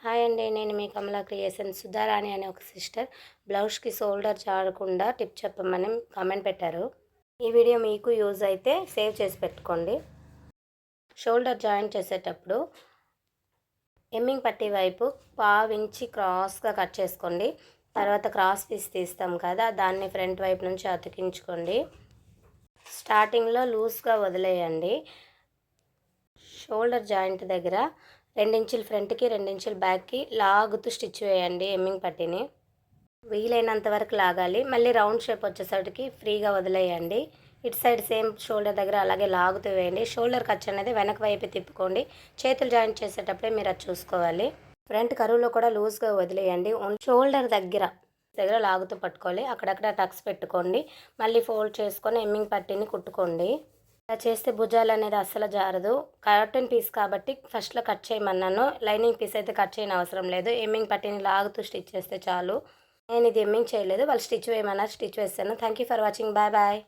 Hi అండి. నేను మీ కమలా creations Sudharani అనే ఒక సిస్టర్ బ్లౌజ్కి షోల్డర్ జారకుండా టిప్ చెప్పమని కామెంట్ పెట్టారు. ఈ వీడియో మీకు యూజ్ అయితే సేవ్ చేసి పెట్టుకోండి. షోల్డర్ జాయింట్ చేసేటప్పుడు ఎమ్మింగ్ పట్టీ వైపు పావించి క్రాస్గా కట్ చేసుకోండి. తర్వాత క్రాస్ పీస్ తీస్తాం కదా, దాన్ని ఫ్రంట్ వైపు నుంచి అతికించుకోండి. స్టార్టింగ్లో లూజ్గా వదిలేయండి. షోల్డర్ జాయింట్ దగ్గర 2 ఇంచులు ఫ్రంట్కి 2 ఇంచులు బ్యాక్కి లాగుతూ స్టిచ్ వేయండి. ఎమ్మింగ్ పట్టీని వీలైనంత వరకు లాగాలి. మళ్ళీ రౌండ్ షేప్ వచ్చేసరికి ఫ్రీగా వదిలేయండి. ఇటు సైడ్ సేమ్ షోల్డర్ దగ్గర అలాగే లాగుతూ వేయండి. షోల్డర్ ఖర్చు అనేది వెనక వైపు తిప్పుకోండి. చేతులు జాయింట్ చేసేటప్పుడే మీరు అది చూసుకోవాలి. ఫ్రంట్ కరువులో కూడా లూజ్గా వదిలేయండి. షోల్డర్ దగ్గర లాగుతూ పట్టుకోవాలి. అక్కడక్కడ టక్స్ పెట్టుకోండి. మళ్ళీ ఫోల్డ్ చేసుకొని ఎమ్మింగ్ పట్టీని కుట్టుకోండి. ఇలా చేస్తే భుజాలు అనేది అస్సలు జారదు. కాటన్ పీస్ కాబట్టి ఫస్ట్లో కట్ చేయమన్నాను. లైనింగ్ పీస్ అయితే కట్ చేయని అవసరం లేదు. ఎమ్మింగ్ పట్టీని లాగుతూ స్టిచ్ చేస్తే చాలు. నేను ఇది ఎమ్మింగ్ చేయలేదు, వాళ్ళు స్టిచ్ వేయమన్నారు, స్టిచ్ వేస్తాను. Thank you for watching. Bye bye.